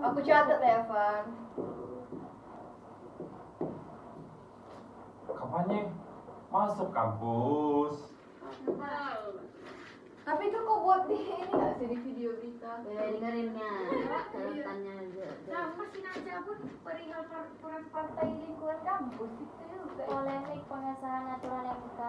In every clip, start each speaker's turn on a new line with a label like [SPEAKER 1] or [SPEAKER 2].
[SPEAKER 1] Aku catat ya, Van.
[SPEAKER 2] Kapannya masuk kampus?
[SPEAKER 1] Tapi itu kok buat di ini nggak sih di video berita?
[SPEAKER 3] Ya dengerinnya catatannya aja.
[SPEAKER 1] Sama sih aja pun perihal peraturan partai lingkungan kampus itu juga.
[SPEAKER 4] Polemik pengesahan aturan MK.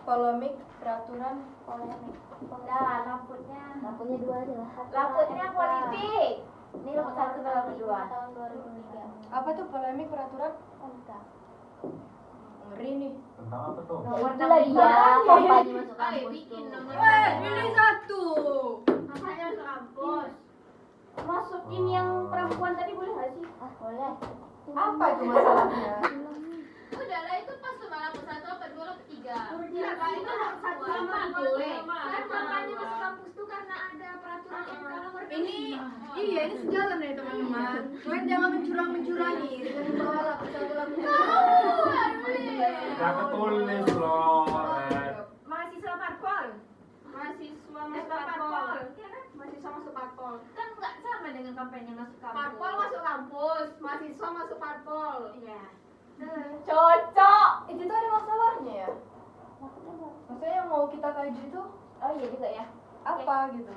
[SPEAKER 1] Polemik peraturan
[SPEAKER 4] Polemik. Enggak, lampunya.
[SPEAKER 3] Lampunya 2 aja lah.
[SPEAKER 4] Lampunya politik.
[SPEAKER 1] Ini lampu satu dan lampu dua.
[SPEAKER 4] Tahun 2003.
[SPEAKER 1] Apa tuh polemik peraturan?
[SPEAKER 4] MK.
[SPEAKER 1] Ngeri nih.
[SPEAKER 2] Tentang apa tuh?
[SPEAKER 3] Ya itulah dia kampanye masuk kampus tuh.
[SPEAKER 1] Ini satu.
[SPEAKER 4] Makanya masuk kampus. Masukin yang perempuan tadi boleh nggak sih?
[SPEAKER 3] Ah boleh.
[SPEAKER 1] Apa itu masalahnya?
[SPEAKER 5] Udah lah itu pas tuh malam satu apa dua apa tiga.
[SPEAKER 4] Iya, Kak, itu nomor satu sama boleh. Kan makanya masuk kampus tuh karena ada peraturan MK nomor
[SPEAKER 1] Ini iya ini sejalan ya teman-teman. Kalian jangan mencurang-mencurangi dengan membawa lagu satu lagu.
[SPEAKER 2] Gak ketulis loh.
[SPEAKER 4] mahasiswa parpol.
[SPEAKER 5] Mahasiswa
[SPEAKER 4] Eh,
[SPEAKER 5] masuk
[SPEAKER 4] parpol.
[SPEAKER 5] parpol.
[SPEAKER 4] Iya kan? Mahasiswa masuk parpol.
[SPEAKER 5] Kan nggak sama dengan kampanye masuk kampus.
[SPEAKER 4] Parpol masuk kampus, mahasiswa masuk parpol. Iya.
[SPEAKER 1] Cocok. Itu tuh ada masalahnya ya. Maksudnya yang mau kita kaji tuh
[SPEAKER 4] Oh iya juga ya.
[SPEAKER 1] apa gitu?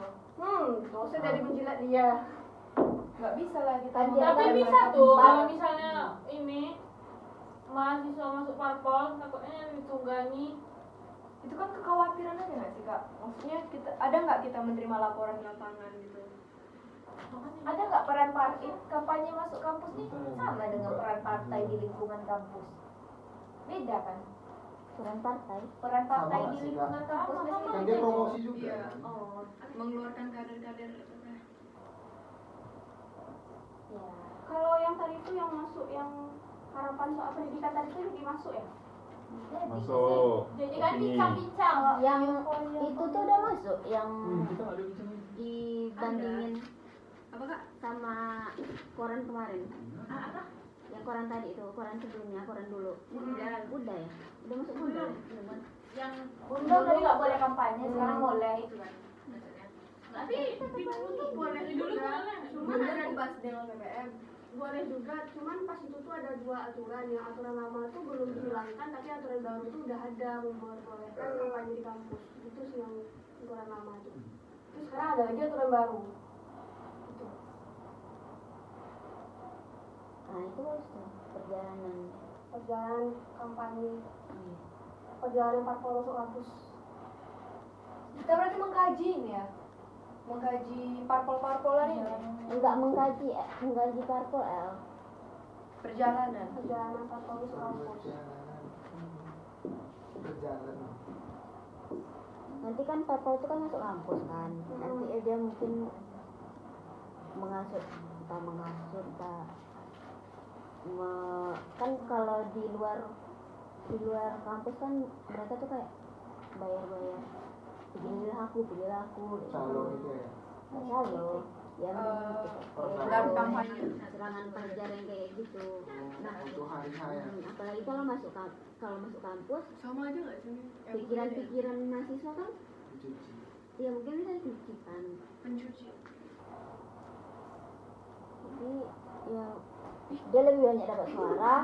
[SPEAKER 4] Dosen jadi menjilat dia.
[SPEAKER 1] Nggak bisa lah kita.
[SPEAKER 3] Tapi
[SPEAKER 1] mengatakan
[SPEAKER 5] Tapi bisa
[SPEAKER 1] mereka
[SPEAKER 5] tuh
[SPEAKER 1] pintar.
[SPEAKER 5] kalau misalnya ini mahasiswa masuk parpol takutnya ditunggangi.
[SPEAKER 1] Itu kan kekhawatiran aja nggak sih kak? Maksudnya kita ada nggak kita menerima laporan di lapangan gitu?
[SPEAKER 4] Ada nggak peran partai kampanye masuk kampus nih sama dengan peran partai di lingkungan kampus? Beda kan?
[SPEAKER 3] Peran partai.
[SPEAKER 4] Peran partai
[SPEAKER 6] Sama
[SPEAKER 4] di
[SPEAKER 6] sih,
[SPEAKER 4] lingkungan
[SPEAKER 5] Kak.
[SPEAKER 4] kampus
[SPEAKER 5] Sama,
[SPEAKER 4] mesti
[SPEAKER 6] Kan
[SPEAKER 4] beda.
[SPEAKER 6] dia promosi juga.
[SPEAKER 1] Iya.
[SPEAKER 6] Kan?
[SPEAKER 4] Oh,
[SPEAKER 1] Mengeluarkan kader-kader.
[SPEAKER 4] ya.
[SPEAKER 5] Kalau yang tadi itu yang masuk yang harapan soal pendidikan tadi itu jadi masuk ya?
[SPEAKER 2] Masuk.
[SPEAKER 5] Jadi kan
[SPEAKER 2] Ini.
[SPEAKER 5] bincang-bincang.
[SPEAKER 3] Yang itu tuh udah masuk yang
[SPEAKER 6] Kita nggak ada bicara.
[SPEAKER 3] dibandingin
[SPEAKER 1] Apa kak?
[SPEAKER 3] sama koran kemarin. Yang koran tadi itu, koran sebelumnya, koran dulu. Udah ya? Udah masuk bunda ya? Belum.
[SPEAKER 5] Yang
[SPEAKER 4] Undang tadi nggak boleh kampanye, sekarang boleh itu kan.
[SPEAKER 5] tapi di dulu tuh boleh dulu boleh.
[SPEAKER 4] Cuman
[SPEAKER 1] Bener
[SPEAKER 4] ada
[SPEAKER 1] aku bahas dengan PPM.
[SPEAKER 7] boleh juga, cuman pas itu tuh ada 2 aturan. Yang aturan lama tuh belum dihilangkan, tapi aturan baru tuh udah ada membolehkan kampanye di kampus. Itu sih yang aturan lama tuh. Terus sekarang ada lagi aturan baru. Gitu.
[SPEAKER 3] Nah itu bagus tuh perjalanan.
[SPEAKER 7] Perjalanan kampanye,
[SPEAKER 3] Iya.
[SPEAKER 7] perjalanan parpol masuk kampus.
[SPEAKER 1] Kita berarti mengkaji ini ya, mengkaji parpol-parpolan ini,
[SPEAKER 3] Enggak mengkaji parpol El.
[SPEAKER 1] perjalanan.
[SPEAKER 7] Perjalanan parpol masuk kampus.
[SPEAKER 6] Berjalan.
[SPEAKER 3] Nanti kan parpol itu kan masuk kampus kan. Nanti dia mungkin menghasut, kan kalau di luar kampus kan mereka tuh kayak bayar pilihlah aku
[SPEAKER 6] Calon itu ya.
[SPEAKER 3] calo ya
[SPEAKER 1] Dan kampanye.
[SPEAKER 3] serangan pelajar yang kayak gitu. Nah
[SPEAKER 6] Itu hari ya.
[SPEAKER 3] apalagi kalau masuk kampus
[SPEAKER 1] Sama aja nggak sih?
[SPEAKER 3] pikiran mahasiswa kan
[SPEAKER 6] Dicuci.
[SPEAKER 3] ya mungkin bisa dicucikan.
[SPEAKER 1] Pencuci.
[SPEAKER 3] Jadi ya dia lebih banyak dapat suara.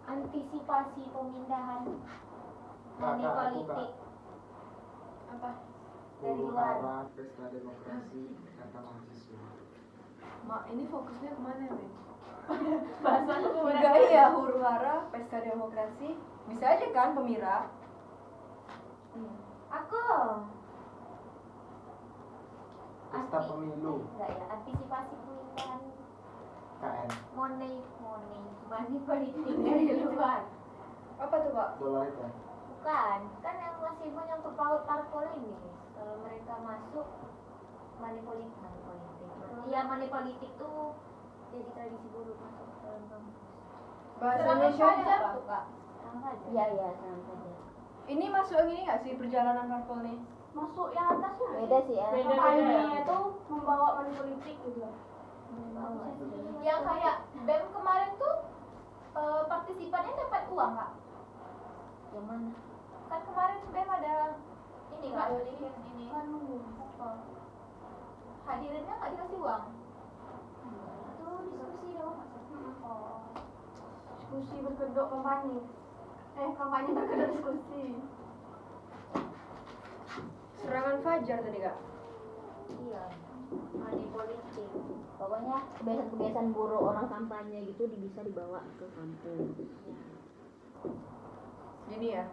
[SPEAKER 4] Antisipasi pemindahan money
[SPEAKER 6] Kakak, aku
[SPEAKER 4] politik.
[SPEAKER 1] Apa?
[SPEAKER 4] Dari
[SPEAKER 6] Huru
[SPEAKER 4] luar.
[SPEAKER 6] hara pesta demokrasi kata mahasiswa.
[SPEAKER 1] Mak, ini fokusnya kemana nih?
[SPEAKER 5] Bahasa
[SPEAKER 1] Enggak iya, huru hara, pesta demokrasi, bisa aja kan pemira?
[SPEAKER 4] Aku
[SPEAKER 6] Pesta pemilu
[SPEAKER 4] enggak ya, antisipasi pemindahan
[SPEAKER 6] KN.
[SPEAKER 4] money politik dari luar.
[SPEAKER 1] Apa tuh pak?
[SPEAKER 6] Dolar itu.
[SPEAKER 4] Bukan, kan yang masih menyangkut paut parpol ini. Kalau mereka masuk money politik. Iya, money politik tuh jadi tradisi buruk masuk ke dalam kampus.
[SPEAKER 1] Bahasa
[SPEAKER 4] Serang
[SPEAKER 1] Indonesia
[SPEAKER 4] saja
[SPEAKER 1] apa?
[SPEAKER 4] tuh kak. Serang saja.
[SPEAKER 3] Iya sama saja.
[SPEAKER 1] Ini masuk ini nggak sih perjalanan parpol nih?
[SPEAKER 7] Masuk yang atasnya.
[SPEAKER 3] Beda sih ya.
[SPEAKER 5] Beda.
[SPEAKER 7] Kampanye itu membawa money politik gitu.
[SPEAKER 4] Yang kayak BEM kemarin tuh partisipannya dapat uang kak?
[SPEAKER 3] Yang mana?
[SPEAKER 4] Kan kemarin BEM ada ini kan,
[SPEAKER 5] ini.
[SPEAKER 4] apa? Hadirinnya nggak dikasih uang. Itu diskusi dong. Oh.
[SPEAKER 7] Diskusi berkedok kampanye. Kampanye berkedok diskusi.
[SPEAKER 1] Serangan fajar tadi kak.
[SPEAKER 4] Iya. Money politik.
[SPEAKER 3] Pokoknya kebiasaan-kebiasaan buruk orang kampanye gitu bisa dibawa ke kampus.
[SPEAKER 1] Gini ya.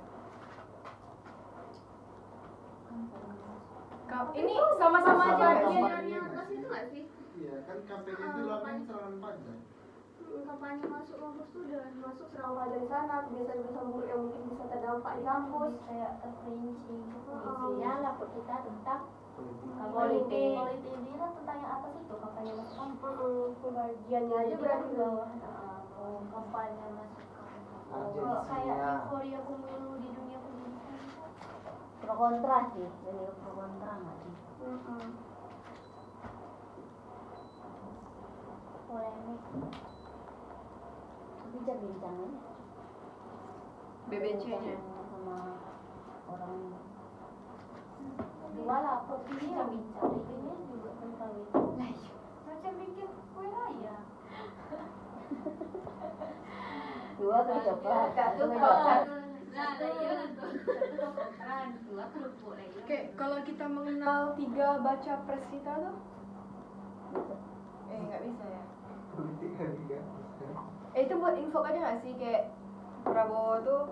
[SPEAKER 1] Ini sama-sama aja nggak sih?
[SPEAKER 7] Bagiannya atas itu nggak sih?
[SPEAKER 6] Iya kan kampanye itu lakukan serangan fajar.
[SPEAKER 7] Kampanye masuk kampus tuh udah masuk serangan fajar di sana. Kebiasaan-kebiasaan buruk yang mungkin bisa terdampak di kampus.
[SPEAKER 4] Kayak terperinci.
[SPEAKER 7] Oh.
[SPEAKER 4] Isinya lapor kita tentang
[SPEAKER 7] Politik.
[SPEAKER 4] politik ini kan tentang yang atas itu kampanye masuk kampus.
[SPEAKER 7] Pembagiannya aja berarti
[SPEAKER 4] di
[SPEAKER 7] udah.
[SPEAKER 4] bawah. Kampanye masuk kampus.
[SPEAKER 6] Urgensinya.
[SPEAKER 4] Kayak euforia pemilu di dunia pendidikan.
[SPEAKER 3] Pro kontra sih, jadi pro kontra nggak sih?
[SPEAKER 4] Polemik.
[SPEAKER 3] Bincang-bincang aja.
[SPEAKER 1] BBC-nya.
[SPEAKER 3] Sama orang.
[SPEAKER 4] Dua lapor bincang-bincang. Ini juga tentang itu. Macam bikin kue raya.
[SPEAKER 3] Dua tuh coklat.
[SPEAKER 4] Satu
[SPEAKER 3] coklat.
[SPEAKER 1] Oke, kalau kita mengenal 3 baca pres kita tuh, nggak bisa ya.
[SPEAKER 6] Politik hari kan.
[SPEAKER 1] Itu buat info aja nggak sih kayak Prabowo tuh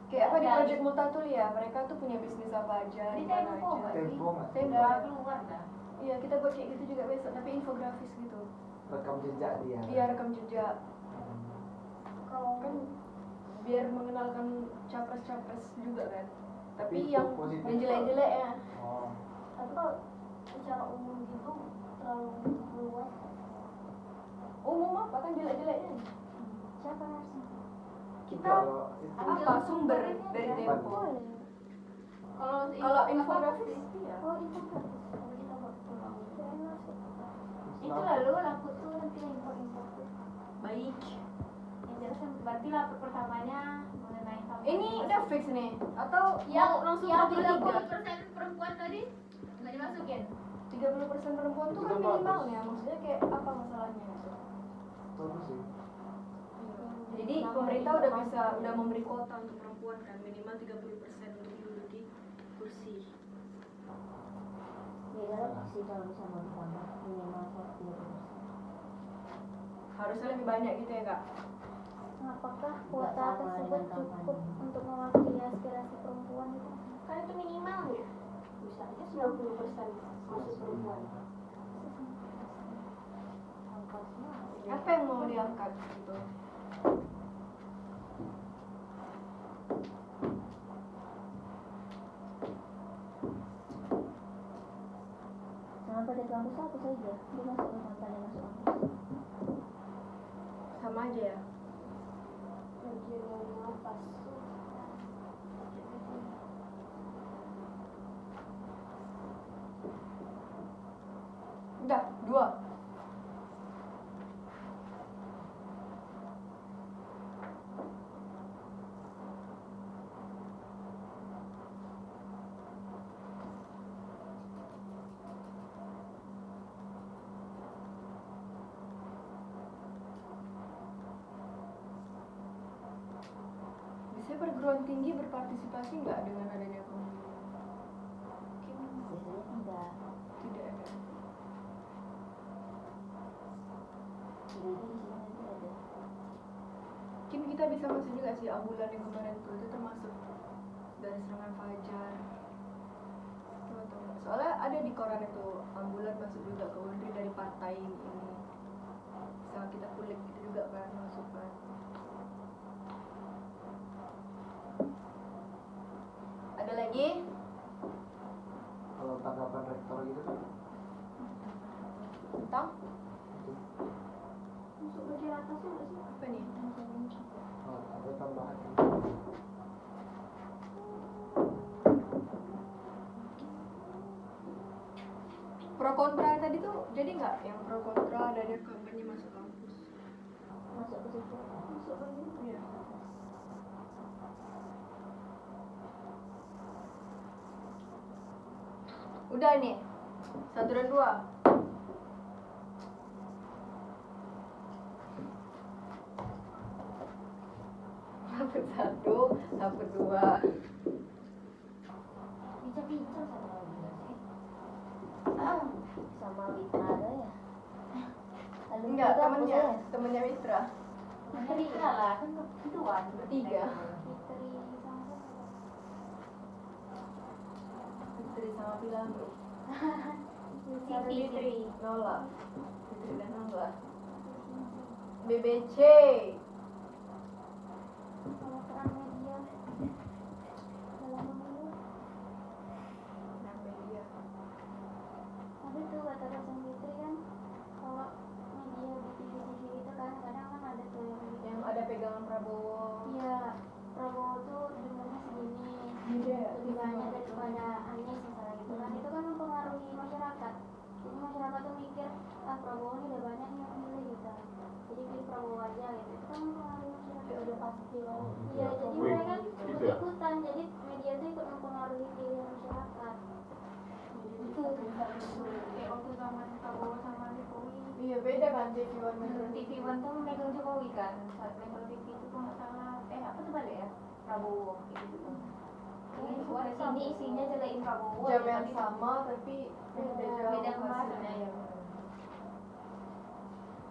[SPEAKER 1] kayak apa di Project Multatuli ya, mereka tuh punya bisnis apa aja
[SPEAKER 4] Di
[SPEAKER 1] di mana
[SPEAKER 4] Tempo
[SPEAKER 1] aja.
[SPEAKER 4] nggak sih?
[SPEAKER 6] Tempo nggak sih?
[SPEAKER 1] Tempo.
[SPEAKER 4] Udah keluar dah.
[SPEAKER 1] Iya, kita buat kayak gitu juga besok, tapi infografis gitu.
[SPEAKER 6] Rekam jejak dia.
[SPEAKER 1] Iya, rekam jejak.
[SPEAKER 4] Kalau
[SPEAKER 1] Kan biar mengenalkan capres-capres juga kan. Tapi
[SPEAKER 6] Tapi
[SPEAKER 1] yang
[SPEAKER 6] positif,
[SPEAKER 1] yang jelek-jelek ya.
[SPEAKER 6] Oh.
[SPEAKER 4] tapi kalau secara umum gitu terlalu luas.
[SPEAKER 1] Umum apa kan jelek-jeleknya?
[SPEAKER 4] Siapa harusnya?
[SPEAKER 1] Kita
[SPEAKER 6] Kalau itu
[SPEAKER 1] apa sumber dari Tempo. Kalau infografis ya.
[SPEAKER 4] Oh itu kan. Kalau kita buat pulang. Itu
[SPEAKER 6] Islam.
[SPEAKER 4] lalu laku tuh nanti impor-impor tuh.
[SPEAKER 1] Baik.
[SPEAKER 4] Yang jelas kan berarti lapor pertamanya mengenai kampanye.
[SPEAKER 1] Ini udah fix nih atau
[SPEAKER 4] yang
[SPEAKER 1] mau langsung
[SPEAKER 4] yang
[SPEAKER 1] 33?
[SPEAKER 4] 30% perempuan tadi nggak dimasukin.
[SPEAKER 1] 30% perempuan tuh
[SPEAKER 6] Itu
[SPEAKER 1] kan
[SPEAKER 6] kan
[SPEAKER 1] minimalnya, maksudnya kayak apa masalahnya itu?
[SPEAKER 6] bagus sih.
[SPEAKER 1] Jadi pemerintah udah memberi kuota untuk perempuan kan minimal 30% untuk menduduki kursi.
[SPEAKER 3] Beda sih kalau bisa mau ditambah minimal 40%.
[SPEAKER 1] Harusnya lebih banyak gitu ya kak?
[SPEAKER 4] Apakah
[SPEAKER 3] Nggak
[SPEAKER 4] kuota
[SPEAKER 3] sama
[SPEAKER 4] tersebut
[SPEAKER 3] dengan
[SPEAKER 4] cukup
[SPEAKER 3] kampanye.
[SPEAKER 4] untuk mewakili aspirasi perempuan itu? Kan itu minimalnya.
[SPEAKER 7] Bisa aja 90% masuk perempuan.
[SPEAKER 1] Apa yang mau diangkat gitu?
[SPEAKER 3] Sama pada kampus apa saja, dia masuk ke kampanye masuk kampus.
[SPEAKER 1] Sama aja ya?
[SPEAKER 7] Bagian yang atas.
[SPEAKER 1] Udah, 2. Biasanya perguruan tinggi berpartisipasi nggak dengan adanya pemilu?
[SPEAKER 3] Biasanya tidak.
[SPEAKER 1] Tidak ada.
[SPEAKER 3] Jadi di sini nanti ada.
[SPEAKER 1] Mungkin kita bisa masuk juga sih ambulan yang kemarin tuh, itu termasuk dari serangan fajar. Tuh, tuh. Soalnya ada di koran itu ambulan masuk juga ke Undri dari partai ini. Bisa kita kulik gitu juga kan masuk kan. Ada lagi?
[SPEAKER 6] Kalau tanggapan rektor gitu kan
[SPEAKER 1] Tentang
[SPEAKER 6] itu
[SPEAKER 7] Masuk bagian atasnya nggak sih?
[SPEAKER 1] apa nih?
[SPEAKER 6] ada tambahan.
[SPEAKER 1] Pro kontra tadi tuh jadi nggak yang pro kontra dari kampanye masuk kampus?
[SPEAKER 3] Masuk ke situ.
[SPEAKER 1] Masuk bagian iya. Udah nih. 1 dan 2. Hapus 1, hapus 2.
[SPEAKER 4] Bincang-bincang sama Wina sih. Sama Witra ada ya. Lalu
[SPEAKER 1] Enggak,
[SPEAKER 4] juga
[SPEAKER 1] temennya,
[SPEAKER 4] hapus ya.
[SPEAKER 1] temennya Mitra.
[SPEAKER 4] Temennya Witra lah, kan keduaan.
[SPEAKER 1] Bertiga.
[SPEAKER 4] Fitri sama
[SPEAKER 1] Fitri sama Pilami.
[SPEAKER 4] Fitri.
[SPEAKER 1] Nola. Fitri dan Nola. BBC.
[SPEAKER 4] Kalau perang media dalam pemilu
[SPEAKER 1] Nah, media.
[SPEAKER 4] ada tuh kata Pasang Fitri kan kalau media di TV itu kan kadang kan ada tuh
[SPEAKER 1] Yang ada pegangan Prabowo.
[SPEAKER 4] iya Prabowo tuh jumlahnya segini
[SPEAKER 1] Beda ya?
[SPEAKER 4] lebih banyak daripada Anies misalnya gitu kan itu kan mempengaruhi masyarakat jadi masyarakat tuh mikir ah Prabowo ini udah banyak yang milih gitu jadi pilih Prabowo aja gitu itu kan mempengaruhi masyarakat udah pasti kan iya jadi
[SPEAKER 2] Wih,
[SPEAKER 4] mereka
[SPEAKER 2] gitu ya?
[SPEAKER 4] ikut-ikutan jadi media tuh ikut mempengaruhi pilihan masyarakat itu kayak waktu zaman Prabowo sama Jokowi
[SPEAKER 1] Iya, beda kan TV One Metro
[SPEAKER 4] TV One tuh megang Jokowi kan saat Metro TV itu tuh nggak salah apa tuh balik ya Prabowo kayak gitu ini sini isinya jagain Prabowo
[SPEAKER 1] Jam
[SPEAKER 4] ya,
[SPEAKER 1] yang
[SPEAKER 4] tapi
[SPEAKER 1] sama tapi
[SPEAKER 4] beda kemarin
[SPEAKER 1] hasilnya.
[SPEAKER 4] ya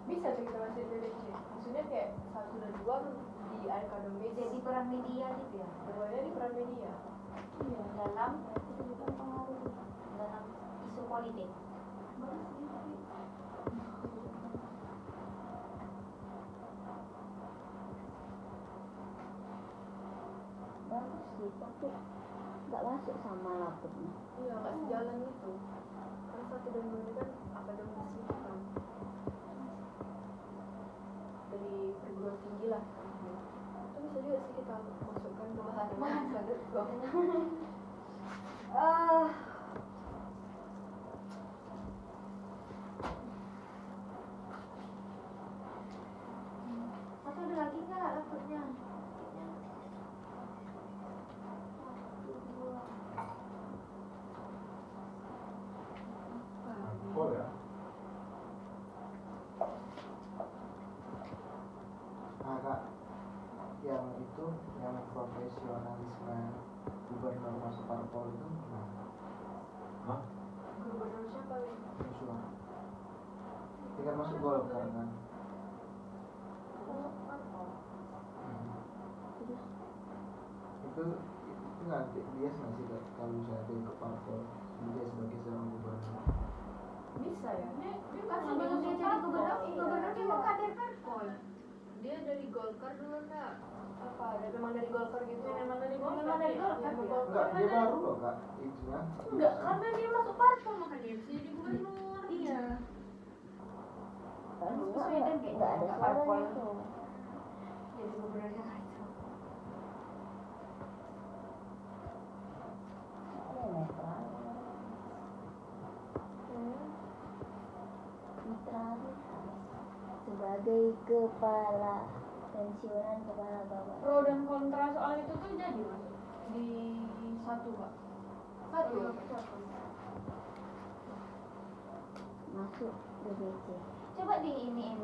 [SPEAKER 1] Bisa tuh kita masih BBC. Maksudnya kayak 1 dan 2 tuh di akademis.
[SPEAKER 4] jadi peran media gitu ya
[SPEAKER 1] Keduanya di peran media.
[SPEAKER 4] iya dalam itu juga pengaruh dalam isu politik bagus sih tapi nggak masuk sama laptopnya
[SPEAKER 1] Iya, nggak sejalan itu. Kan 1 dan 2 ini kan akademis gitu kan. Dari perguruan tinggi lah. Itu bisa juga sih kita masukkan ke bahan
[SPEAKER 4] atau ada lagi nggak laptopnya
[SPEAKER 2] Parpol ya.
[SPEAKER 6] Nah kak, yang itu yang profesionalisme gubernur masuk parpol itu gimana?
[SPEAKER 2] Hah?
[SPEAKER 1] Gubernur siapa nih?
[SPEAKER 6] Joshua. Dia kan masuk Golkar kan? Itu nanti bias nggak sih Kak, kalau misalnya dia ke parpol dia sebagai seorang gubernur?
[SPEAKER 1] Bisa ya?
[SPEAKER 5] Dia
[SPEAKER 1] Kan
[SPEAKER 5] masih
[SPEAKER 1] sebelum dia jadi gubernur,
[SPEAKER 7] Gubernur dia mau kader parpol.
[SPEAKER 1] Dia dari Golkar dulu kak. Apa? Memang dari Golkar gitu.
[SPEAKER 5] memang dari Golkar
[SPEAKER 1] Memang dari
[SPEAKER 5] ya?
[SPEAKER 1] Golkar.
[SPEAKER 5] Memang
[SPEAKER 1] ya?
[SPEAKER 5] Golkar.
[SPEAKER 6] Enggak, dia baru loh Kak, itunya.
[SPEAKER 5] Enggak, karena dia masuk parpol makanya bisa jadi gubernur.
[SPEAKER 1] Iya.
[SPEAKER 4] kan
[SPEAKER 1] Terus
[SPEAKER 4] nggak
[SPEAKER 1] Sweden kayaknya
[SPEAKER 4] nggak ada
[SPEAKER 1] nggak
[SPEAKER 4] suaranya
[SPEAKER 1] parpol.
[SPEAKER 4] tuh
[SPEAKER 1] Jadi gubernur Jakarta.
[SPEAKER 4] ada netral mitra sebagai kepala pensiunan kepala bapak
[SPEAKER 5] Pro dan kontra soal itu tuh jadi masuk.
[SPEAKER 1] Di 1 kak. 1.
[SPEAKER 4] masuk BBC coba di iniin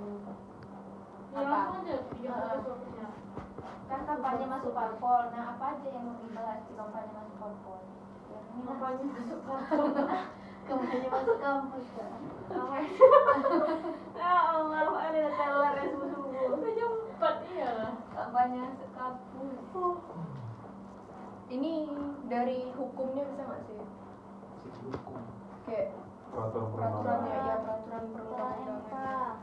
[SPEAKER 5] Ya langsung aja video fokusnya.
[SPEAKER 4] kan kampanye masuk parpol nah apa aja yang mau dibahas di kampanye masuk parpol yang ini
[SPEAKER 5] Kampanye masuk parpol.
[SPEAKER 4] kampanye masuk kampus kan
[SPEAKER 5] Ya Allah, ada teller yang subuh-subuh. Jam 4 iya lah.
[SPEAKER 4] kampanye masuk kampus
[SPEAKER 1] Ini dari hukumnya bisa nggak sih?
[SPEAKER 6] Sisi hukum.
[SPEAKER 1] Kayak
[SPEAKER 2] Peraturan
[SPEAKER 1] peraturannya
[SPEAKER 2] perundangan.
[SPEAKER 1] ya peraturan
[SPEAKER 4] Ketua MK
[SPEAKER 1] perundang-undangan.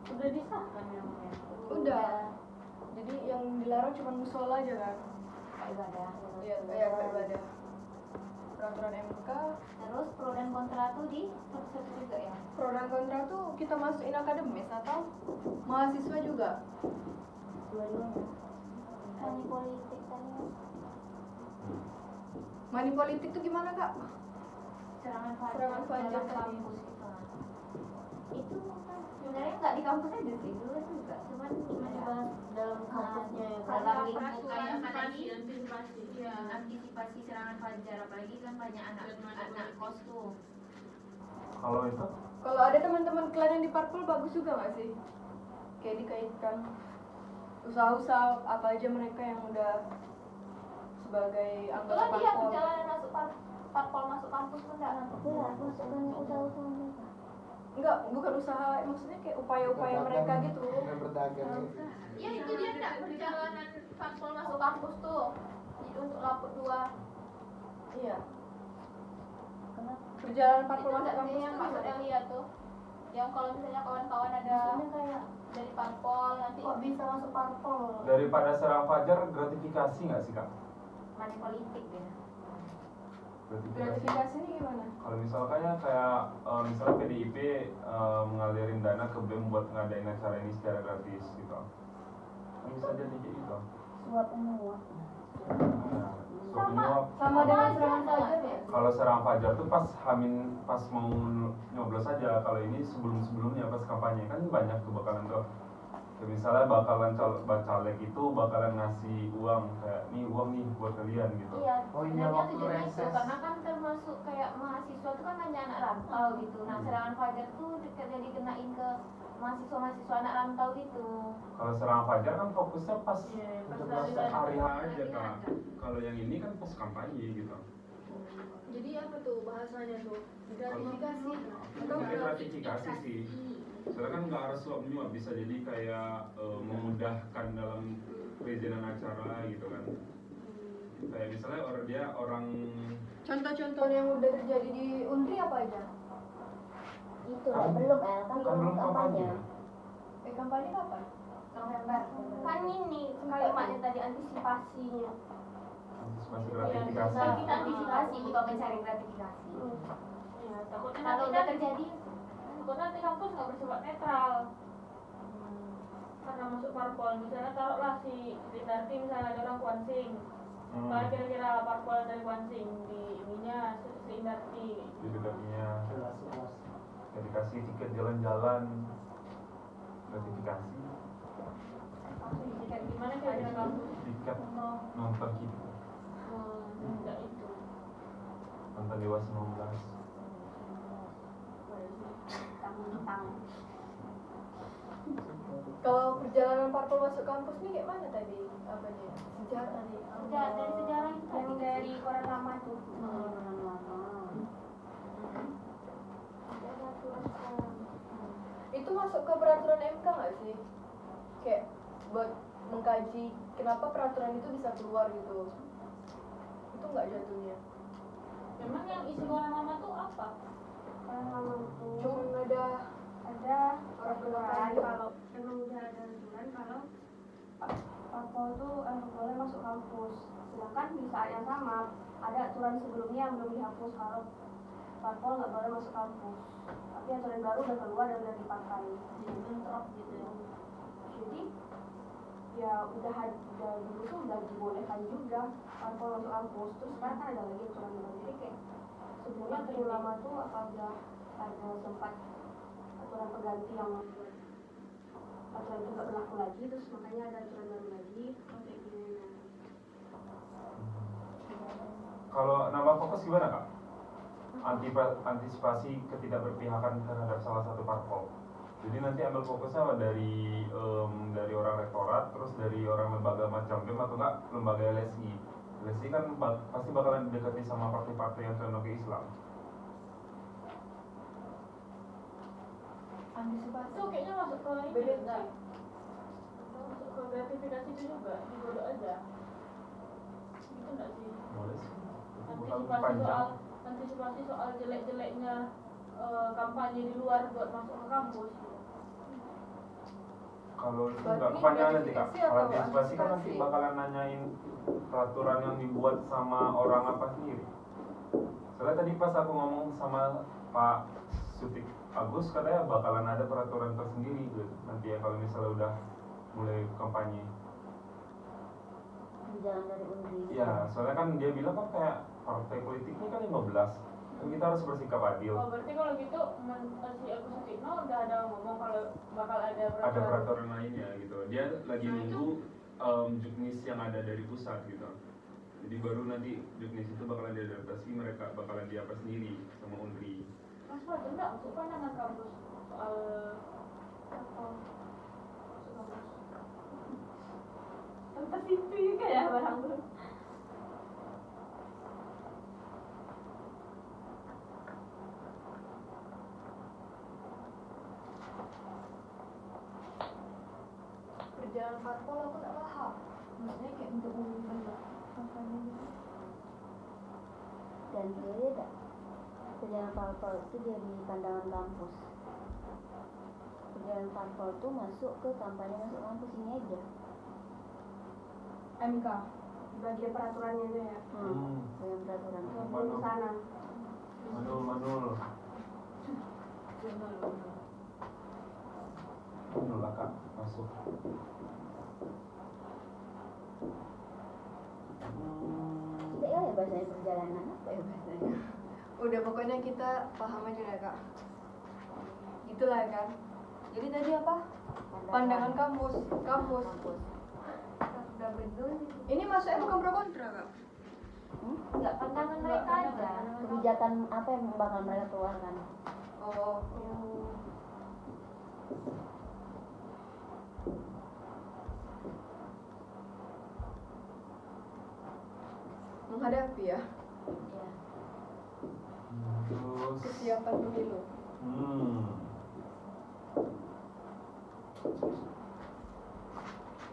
[SPEAKER 5] Udah disahkan namanya.
[SPEAKER 1] Udah. Jadi yang dilarang cuma musola aja kan?
[SPEAKER 4] ibadah
[SPEAKER 1] Iya, kayak ibadah. Peraturan MK,
[SPEAKER 4] terus pro dan kontra tuh di satu juga ya
[SPEAKER 1] pro dan kontra tuh kita masukin akademis atau mahasiswa juga?
[SPEAKER 4] dua-duanya money politik tadi
[SPEAKER 1] Money politik tuh gimana kak?
[SPEAKER 4] serangan
[SPEAKER 1] Serangan fajar
[SPEAKER 4] dalam
[SPEAKER 1] tadi.
[SPEAKER 4] kampus itu itu sebenarnya nggak di kampus aja sih dulu juga, cuman dibahas dalam kampusnya dalam lingkup kayak
[SPEAKER 5] antisipasi. Iya.
[SPEAKER 4] antisipasi serangan fajar, apalagi kan banyak anak kos tuh.
[SPEAKER 2] Kalau itu
[SPEAKER 1] Kalau ada teman-teman kalian yang di Parpol bagus juga nggak sih? Kayak dikaitkan usaha-usaha apa aja mereka yang udah sebagai anggota
[SPEAKER 4] Kalau dia
[SPEAKER 1] Parpol.
[SPEAKER 4] perjalanan masuk parpol masuk kampus pun nggak nampak.
[SPEAKER 3] Iya, masukkan usaha-usaha mereka.
[SPEAKER 1] Enggak, bukan usaha, maksudnya kayak upaya-upaya mereka gitu.
[SPEAKER 6] Kayak berdagang gitu.
[SPEAKER 4] Ya itu dia nggak perjalanan parpol masuk kampus tuh. Itu untuk laput 2.
[SPEAKER 1] Iya. Perjalanan Parpol
[SPEAKER 4] Itu
[SPEAKER 1] masuk
[SPEAKER 4] nggak
[SPEAKER 1] kampus
[SPEAKER 4] sih yang
[SPEAKER 1] tuh
[SPEAKER 4] masuk
[SPEAKER 1] gimana?
[SPEAKER 4] Elia tuh. Yang kalau misalnya kawan-kawan ada
[SPEAKER 3] Maksudnya kayak
[SPEAKER 4] dari parpol nanti
[SPEAKER 7] Kok bisa masuk parpol?
[SPEAKER 2] daripada serang fajar gratifikasi nggak sih kak?
[SPEAKER 4] money politik ya.
[SPEAKER 1] Gratifikasi ini gimana?
[SPEAKER 2] Kalau misalnya kayak misalnya PDIP ngalirin dana ke BEM buat ngadain acara ini secara gratis gitu. Kan bisa jadi kayak gitu.
[SPEAKER 3] suap menyuap.
[SPEAKER 2] Nah, suap menyuap.
[SPEAKER 1] Sama dengan serangan fajar ya?
[SPEAKER 2] Kalau serang fajar tuh pas pas mau nyoblos aja. Kalau ini sebelumnya pas kampanye kan banyak tuh bakalan tuh. Kayak misalnya bakalan caleg itu bakalan ngasih uang kayak nih uang nih buat kalian gitu.
[SPEAKER 4] Iya.
[SPEAKER 6] Oh iya,
[SPEAKER 4] Sebenarnya
[SPEAKER 6] waktu
[SPEAKER 4] tujuannya itu
[SPEAKER 6] reses.
[SPEAKER 4] karena kan termasuk kayak mahasiswa itu kan banyak anak rantau gitu. Nah serangan fajar tuh jadi kenain ke mahasiswa anak rantau gitu.
[SPEAKER 2] Kalau serang fajar kan fokusnya pas
[SPEAKER 5] Iya, pas
[SPEAKER 6] Untuk
[SPEAKER 5] dari
[SPEAKER 6] masa
[SPEAKER 2] hari aja kak. Kalau yang ini kan pas kampanye gitu.
[SPEAKER 7] Jadi apa tuh bahasanya tuh? Gratifikasi.
[SPEAKER 2] Sebenarnya gratifikasi sih. Soalnya kan nggak harus suap menyuap, bisa jadi kayak memudahkan dalam perizinan acara gitu kan. Kayak misalnya orang
[SPEAKER 1] Contoh-contoh yang udah terjadi di Untri apa aja?
[SPEAKER 3] Itu lah belum kan
[SPEAKER 2] kan
[SPEAKER 3] belum
[SPEAKER 2] belum
[SPEAKER 3] kampanye.
[SPEAKER 2] kampanye.
[SPEAKER 1] Kampanye kapan?
[SPEAKER 4] November. Kan ini kayak maknya tadi antisipasinya.
[SPEAKER 2] Antisipasi
[SPEAKER 4] Nah,
[SPEAKER 2] gratifikasi.
[SPEAKER 4] kita antisipasi bukan mencari gratifikasi.
[SPEAKER 5] Ya, takutnya
[SPEAKER 4] Kalau
[SPEAKER 5] nanti
[SPEAKER 4] udah
[SPEAKER 5] kan
[SPEAKER 4] terjadi
[SPEAKER 5] takutnya nanti kampus nggak bersifat netral. Karena masuk parpol, misalnya taruhlah si Darti misalnya ada orang Kuansing. Soalnya kira-kira parpol dari Kuansing di ininya si Darti.
[SPEAKER 2] Di dekatnya
[SPEAKER 6] Jelas.
[SPEAKER 2] ya dikasih tiket jalan-jalan gratifikasi
[SPEAKER 5] Kayak gimana kira-kira kampus?
[SPEAKER 2] tiket nonton gitu
[SPEAKER 5] Enggak itu.
[SPEAKER 2] nonton Dewa 19.
[SPEAKER 1] Kalau perjalanan Parpol masuk kampus nih kayak mana tadi? Apanya? Sejarah nih.
[SPEAKER 4] dari sejarah itu tadi dari koran lama tuh.
[SPEAKER 1] Itu masuk ke peraturan MK nggak sih? Kayak buat mengkaji kenapa peraturan itu bisa keluar gitu. Itu nggak jatuhnya?
[SPEAKER 5] Memang yang isi koran lama tuh apa?
[SPEAKER 7] Koran lama itu
[SPEAKER 1] Cuma ada
[SPEAKER 7] peraturan kalau emang udah ada aturan kalau parpol tuh boleh masuk kampus. Sedangkan di saat yang sama ada aturan sebelumnya yang belum dihapus kalau parpol nggak boleh masuk kampus. Tapi aturan baru udah keluar dan udah dipakai.
[SPEAKER 5] Jadi bentrok gitu ya.
[SPEAKER 7] Jadi ya udah dulu tuh udah dibolehkan juga parpol masuk kampus. Terus sekarang kan ada lagi aturan baru. Jadi kayak sebenarnya aturan lama tuh apa udah ada sempat aturan pengganti yang membuat aturan itu nggak berlaku lagi, terus makanya ada aturan baru lagi kayak gimana.
[SPEAKER 2] Kalau nambah fokus gimana kak? Antisipasi ketidakberpihakan terhadap salah satu parpol. Jadi nanti ambil fokusnya dari orang rektorat, terus dari orang lembaga macam BEM atau enggak lembaga LSI. LSI kan pasti bakalan didekati sama partai-partai yang condong ke Islam.
[SPEAKER 1] antisipasi.
[SPEAKER 5] Itu kayaknya masuk ke ini
[SPEAKER 1] Beda
[SPEAKER 5] enggak? Masuk ke gratifikasi itu juga, digodok aja. Itu enggak sih?
[SPEAKER 2] Boleh sih. Itu bakal panjang.
[SPEAKER 5] Antisipasi soal jelek-jeleknya kampanye di luar buat masuk ke kampus.
[SPEAKER 2] Kalau itu
[SPEAKER 1] Berarti
[SPEAKER 2] nggak kepanjangan nanti kak.
[SPEAKER 1] gratifikasi
[SPEAKER 2] Kalau
[SPEAKER 1] atau
[SPEAKER 2] antisipasi kan nanti
[SPEAKER 1] antisipasi?
[SPEAKER 2] bakalan nanyain peraturan yang dibuat sama orang apa sendiri. Soalnya tadi pas aku ngomong sama Pak Sutik Agus katanya bakalan ada peraturan tersendiri gitu. Nanti ya kalau misalnya udah mulai kampanye.
[SPEAKER 3] Di jalan dari Undi.
[SPEAKER 2] Ya, soalnya kan dia bilang kan kayak partai politiknya kan 15. Kan kita harus bersikap adil.
[SPEAKER 5] Oh, berarti kalau gitu si Agus Sutikno udah ada ngomong kalau bakal ada
[SPEAKER 2] Ada peraturan lainnya gitu. Dia lagi
[SPEAKER 5] Nah, itu-
[SPEAKER 2] nunggu juknis yang ada dari pusat gitu. Jadi baru nanti juknis itu bakalan diadaptasi, mereka bakalan diapa sendiri sama Unri.
[SPEAKER 5] Mas Fad, enggak untuk pandangan kampus soal apa? Tempat itu juga ya barang belum.
[SPEAKER 1] Perjalanan parpol aku nggak paham. Maksudnya kayak untuk mengubah kampanye gitu.
[SPEAKER 3] Dan beda perjalanan parpol itu jadi pandangan kampus. Perjalanan parpol itu masuk ke kampanye masuk kampus ini aja.
[SPEAKER 7] MK bagian peraturannya itu ya.
[SPEAKER 3] Dengan peraturan.
[SPEAKER 7] Di sana.
[SPEAKER 2] Manul. Manul lah kak, masuk.
[SPEAKER 3] Tidak ya bahasanya perjalanan apa ya bahasanya?
[SPEAKER 1] Udah pokoknya kita paham aja ya kak. Itulah ya kan. Jadi tadi apa? Pandangan kampus.
[SPEAKER 3] Kampus.
[SPEAKER 4] Udah betul
[SPEAKER 1] Ini masuknya bukan pro kontra kak.
[SPEAKER 4] nggak pandangan mereka aja.
[SPEAKER 3] Kebijakan apa yang bakal mereka keluarkan?
[SPEAKER 1] Oh. Menghadapi ya
[SPEAKER 3] Ya.
[SPEAKER 2] Terus.
[SPEAKER 1] kesiapan pemilu.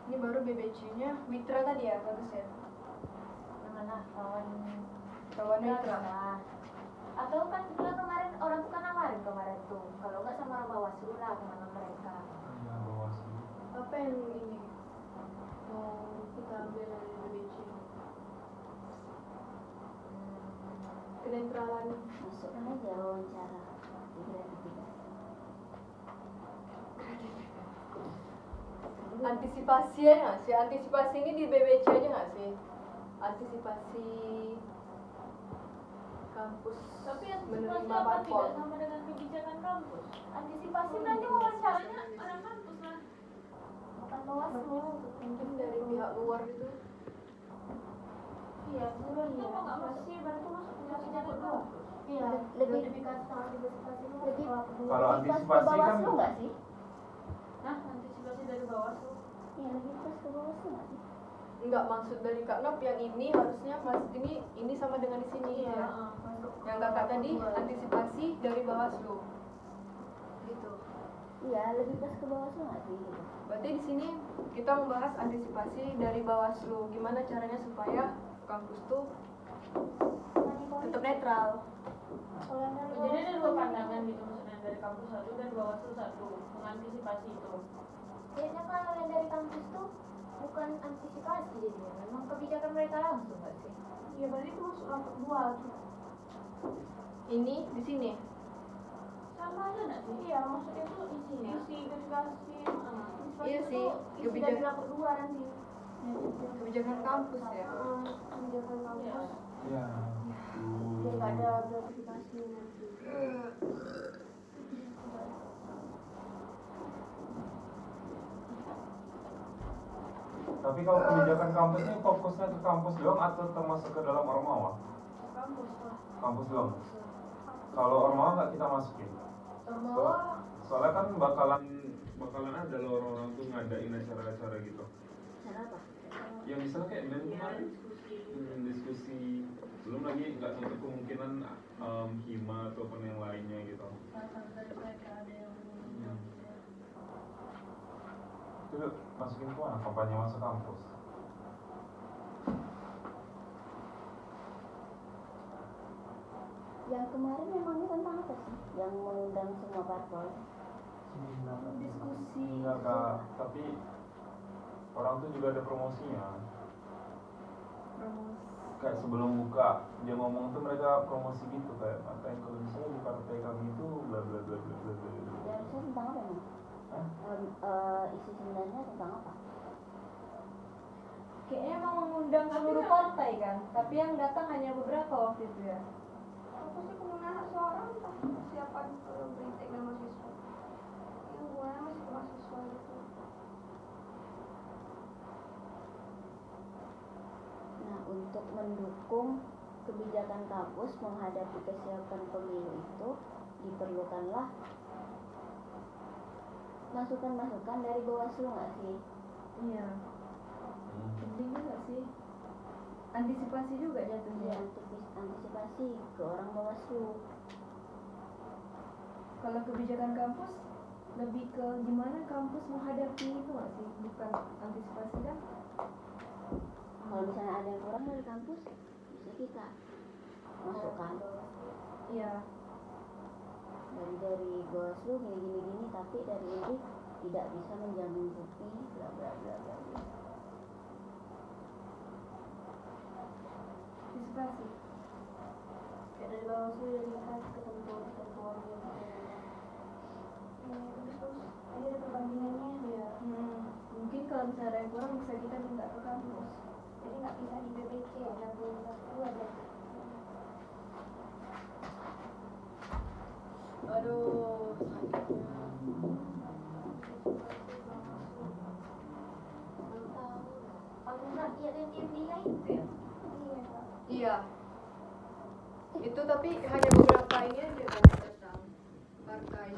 [SPEAKER 1] Ini baru BBC-nya Mitra tadi ya, bagus ya.
[SPEAKER 4] Mana kawan
[SPEAKER 1] Kawan Mitra.
[SPEAKER 4] Nah, atau kan bilang kemarin orang tuh kan nawarin kemarin tuh kalau nggak sama orang Bawaslu lah kemana mereka.
[SPEAKER 2] Ya, Bawaslu.
[SPEAKER 1] Apa yang ini mau kita ambil dari BBC? Kenetralan.
[SPEAKER 3] Masukkan aja wawancara di gratifikasi.
[SPEAKER 1] Antisipasi ya nggak sih? Antisipasi ini di BBC aja nggak sih? Antisipasi kampus
[SPEAKER 5] Tapi
[SPEAKER 1] menerima
[SPEAKER 5] antisipasi apa
[SPEAKER 1] parpol.
[SPEAKER 5] tidak sama dengan kebijakan kampus?
[SPEAKER 4] Antisipasi
[SPEAKER 5] Nanti
[SPEAKER 4] nanti
[SPEAKER 5] wawancaranya orang kampus lah.
[SPEAKER 4] bukan Bawaslu.
[SPEAKER 1] Mungkin dari pihak luar gitu.
[SPEAKER 4] Iya, turun
[SPEAKER 5] Itu
[SPEAKER 4] ya.
[SPEAKER 5] mau nggak masuk?
[SPEAKER 4] Pasti baru masuk
[SPEAKER 5] Kebijakan
[SPEAKER 4] kebijakan
[SPEAKER 5] kampus.
[SPEAKER 4] Iya,
[SPEAKER 3] Lebih-
[SPEAKER 4] notifikasi sama antisipasi itu
[SPEAKER 3] lebih-
[SPEAKER 4] kalau kedua.
[SPEAKER 2] Kalau
[SPEAKER 3] Pas
[SPEAKER 2] antisipasi
[SPEAKER 3] ke
[SPEAKER 2] kan
[SPEAKER 3] Bawaslu nggak sih?
[SPEAKER 5] Nah, antisipasi dari Bawaslu.
[SPEAKER 3] Iya lebih pas ke Bawaslu nggak sih?
[SPEAKER 1] Enggak, maksud dari Kak Nop yang ini harusnya mas ini sama dengan di sini ya.
[SPEAKER 5] Masuk.
[SPEAKER 1] Yang kakak tadi antisipasi dari Bawaslu. Gitu.
[SPEAKER 3] Iya lebih pas ke Bawaslu nggak sih gitu?
[SPEAKER 1] Berarti di sini kita membahas antisipasi dari Bawaslu. Gimana caranya supaya kampus tuh tetap netral.
[SPEAKER 5] Jadi ada dua pandangan gitu maksudnya dari kampus satu dan Bawaslu satu mengantisipasi itu.
[SPEAKER 4] Kayaknya kalau yang dari kampus tuh bukan antisipasi jadinya, memang kebijakan mereka langsung nggak sih?
[SPEAKER 7] Iya berarti itu masuk rapat dua tuh.
[SPEAKER 1] Ini di sini.
[SPEAKER 5] Sama aja nggak sih?
[SPEAKER 7] Iya maksudnya tuh
[SPEAKER 5] Isinya.
[SPEAKER 7] isi verifikasi.
[SPEAKER 1] Iya sih,
[SPEAKER 7] Isi dari
[SPEAKER 1] kebijakan
[SPEAKER 7] rapat dua nanti.
[SPEAKER 1] kebijakan kampus ya.
[SPEAKER 7] Kebijakan kampus.
[SPEAKER 2] ya.
[SPEAKER 7] Jadi nggak ada gratifikasi nanti.
[SPEAKER 2] Tapi kalau kebijakan kampus ini fokusnya ke kampus doang atau termasuk ke dalam Ormawa?
[SPEAKER 5] Kampus lah.
[SPEAKER 2] Kampus doang. Kalau Ormawa nggak kita masukin.
[SPEAKER 1] Ormawa
[SPEAKER 2] Soalnya kan bakalan ada loh orang-orang tuh ngadain acara-acara gitu.
[SPEAKER 3] Cara apa?
[SPEAKER 2] Yang misalnya kayak BEM kemarin diskusi, belum lagi nggak nutup kemungkinan hima ataupun yang lainnya gitu.
[SPEAKER 5] Dari mereka ada yang
[SPEAKER 2] Itu masukin ke mana? Kampanye masuk kampus.
[SPEAKER 3] Yang kemarin memangnya tentang apa sih? Yang mengundang semua parpol.
[SPEAKER 1] diskusi.
[SPEAKER 2] Enggak kak, tapi orang tuh juga ada promosinya.
[SPEAKER 1] Promosi.
[SPEAKER 2] Kayak sebelum buka dia ngomong tuh mereka promosi gitu kayak katanya kalau misalnya di partai kami itu bla bla bla bla bla bla. bla.
[SPEAKER 3] Ya harusnya tentang apa emang?
[SPEAKER 2] Hah?
[SPEAKER 3] Isi sebenarnya tentang apa?
[SPEAKER 1] Kayaknya emang mengundang seluruh partai kan, tapi yang datang hanya beberapa waktu itu ya.
[SPEAKER 7] pasti kemana anak seorang entah siapa kalau berintek dan mahasiswa yang hubungannya masih ke mahasiswa gitu.
[SPEAKER 3] Nah, untuk mendukung kebijakan kampus menghadapi kesiapan pemilu itu diperlukanlah masukan-masukan dari Bawaslu nggak sih?
[SPEAKER 1] Iya, penting juga sih. Antisipasi juga
[SPEAKER 3] Ya,
[SPEAKER 1] jatuhnya.
[SPEAKER 3] antisipasi ke orang Bawaslu.
[SPEAKER 1] Kalau kebijakan kampus lebih ke gimana kampus menghadapi itu nggak sih, bukan antisipasi kan?
[SPEAKER 3] Kalau misalnya ada yang kurang dari kampus, bisa kita masukkan.
[SPEAKER 1] Iya.
[SPEAKER 3] Dari Bawaslu gini, tapi dari ini tidak bisa menjamin bukti, bla bla bla bla bla.
[SPEAKER 1] Antisipasi.
[SPEAKER 7] Kayak dari Bawaslu dilihat ketentuan yang terus ini ada perbandingannya ya.
[SPEAKER 1] Mungkin kalau misalnya ada yang kurang bisa kita minta ke kampus.
[SPEAKER 7] Jadi nggak bisa di BPC ada satu ada.
[SPEAKER 1] Aduh, sakitnya.
[SPEAKER 4] Aku rakyat yang dia bilang itu ya.
[SPEAKER 1] Iya. Itu tapi hanya beberapa ini aja kan tentang partai.